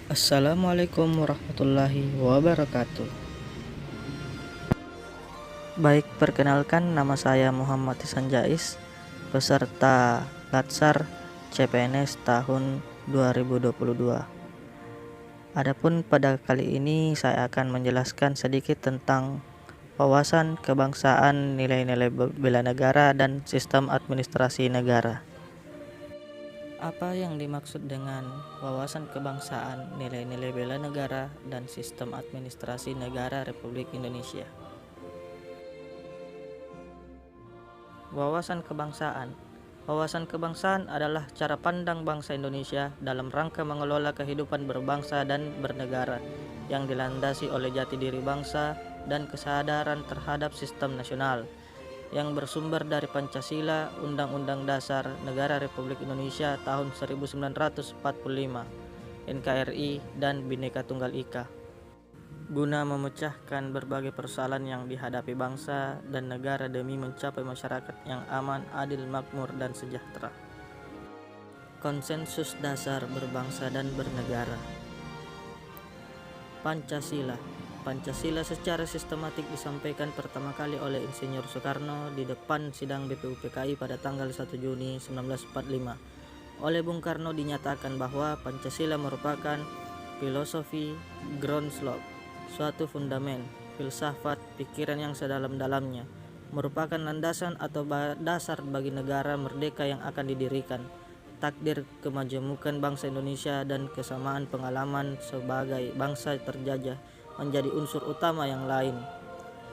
Assalamualaikum warahmatullahi wabarakatuh. Baik, perkenalkan nama saya Muhammad Ihsan Jais, peserta Latsar CPNS tahun 2022. Adapun pada kali ini saya akan menjelaskan sedikit tentang wawasan kebangsaan, nilai-nilai bela negara, dan sistem administrasi negara. Apa yang dimaksud dengan wawasan kebangsaan, nilai-nilai bela negara, dan sistem administrasi negara Republik Indonesia? Wawasan kebangsaan. Wawasan kebangsaan adalah cara pandang bangsa Indonesia dalam rangka mengelola kehidupan berbangsa dan bernegara yang dilandasi oleh jati diri bangsa dan kesadaran terhadap sistem nasional yang bersumber dari Pancasila, Undang-Undang Dasar Negara Republik Indonesia tahun 1945, NKRI, dan Bhinneka Tunggal Ika, guna memecahkan berbagai persoalan yang dihadapi bangsa dan negara demi mencapai masyarakat yang aman, adil, makmur, dan sejahtera. Konsensus dasar berbangsa dan bernegara. Pancasila. Pancasila secara sistematik disampaikan pertama kali oleh Insinyur Soekarno di depan sidang BPUPKI pada tanggal 1 Juni 1945. Oleh Bung Karno dinyatakan bahwa Pancasila merupakan filosofi groundslope, suatu fundamen, filsafat, pikiran yang sedalam-dalamnya, merupakan landasan atau dasar bagi negara merdeka yang akan didirikan, takdir kemajemukan bangsa Indonesia dan kesamaan pengalaman sebagai bangsa terjajah menjadi unsur utama yang lain.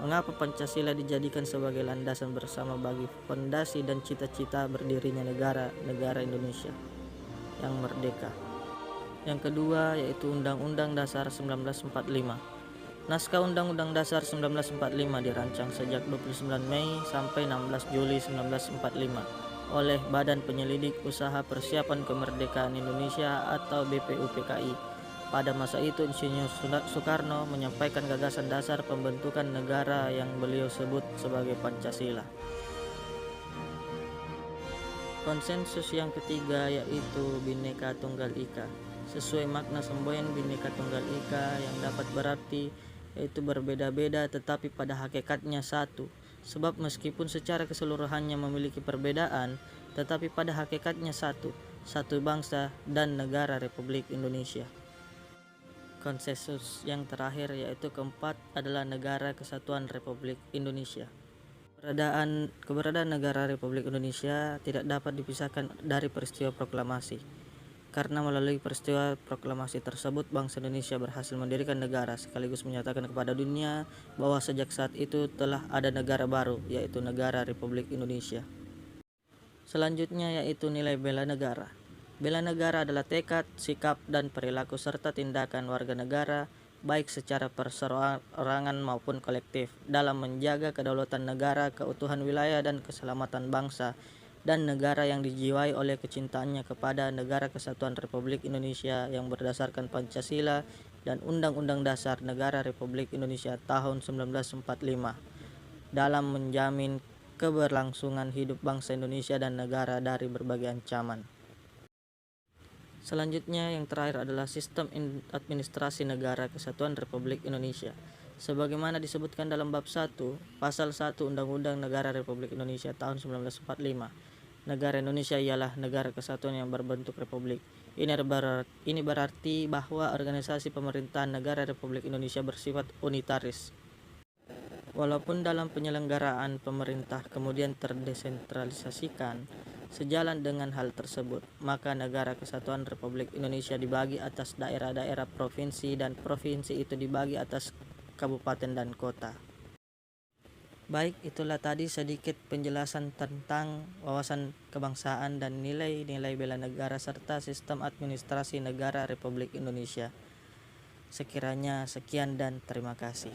Mengapa Pancasila dijadikan sebagai landasan bersama bagi fondasi dan cita-cita berdirinya negara Indonesia yang merdeka? Yang kedua yaitu Undang-Undang Dasar 1945. Naskah Undang-Undang Dasar 1945 dirancang sejak 29 Mei sampai 16 Juli 1945 oleh Badan Penyelidik Usaha Persiapan Kemerdekaan Indonesia atau BPUPKI. Pada masa itu Insinyur Soekarno menyampaikan gagasan dasar pembentukan negara yang beliau sebut sebagai Pancasila. Konsensus yang ketiga yaitu Bhinneka Tunggal Ika. Sesuai makna semboyan Bhinneka Tunggal Ika yang dapat berarti yaitu berbeda-beda tetapi pada hakikatnya satu. Sebab meskipun secara keseluruhannya memiliki perbedaan, tetapi pada hakikatnya satu bangsa dan negara Republik Indonesia. Konsensus yang terakhir yaitu keempat adalah Negara Kesatuan Republik Indonesia. Keberadaan negara Republik Indonesia tidak dapat dipisahkan dari peristiwa proklamasi. Karena melalui peristiwa proklamasi tersebut, bangsa Indonesia berhasil mendirikan negara sekaligus menyatakan kepada dunia bahwa sejak saat itu telah ada negara baru, yaitu Negara Republik Indonesia. Selanjutnya yaitu nilai bela negara. Bela negara adalah tekad, sikap, dan perilaku serta tindakan warga negara, baik secara perseorangan maupun kolektif, dalam menjaga kedaulatan negara, keutuhan wilayah, dan keselamatan bangsa dan negara yang dijiwai oleh kecintaannya kepada Negara Kesatuan Republik Indonesia yang berdasarkan Pancasila dan Undang-Undang Dasar Negara Republik Indonesia tahun 1945 dalam menjamin keberlangsungan hidup bangsa Indonesia dan negara dari berbagai ancaman. Selanjutnya yang terakhir adalah sistem administrasi Negara Kesatuan Republik Indonesia. Sebagaimana disebutkan dalam bab 1, pasal 1 Undang-Undang Negara Republik Indonesia tahun 1945. Negara Indonesia ialah negara kesatuan yang berbentuk republik. Ini berarti bahwa organisasi pemerintahan negara Republik Indonesia bersifat unitaris. Walaupun dalam penyelenggaraan pemerintah kemudian terdesentralisasikan, sejalan dengan hal tersebut, maka Negara Kesatuan Republik Indonesia dibagi atas daerah-daerah provinsi dan provinsi itu dibagi atas kabupaten dan kota. Baik, itulah tadi sedikit penjelasan tentang wawasan kebangsaan dan nilai-nilai bela negara serta sistem administrasi negara Republik Indonesia. Sekiranya sekian dan terima kasih.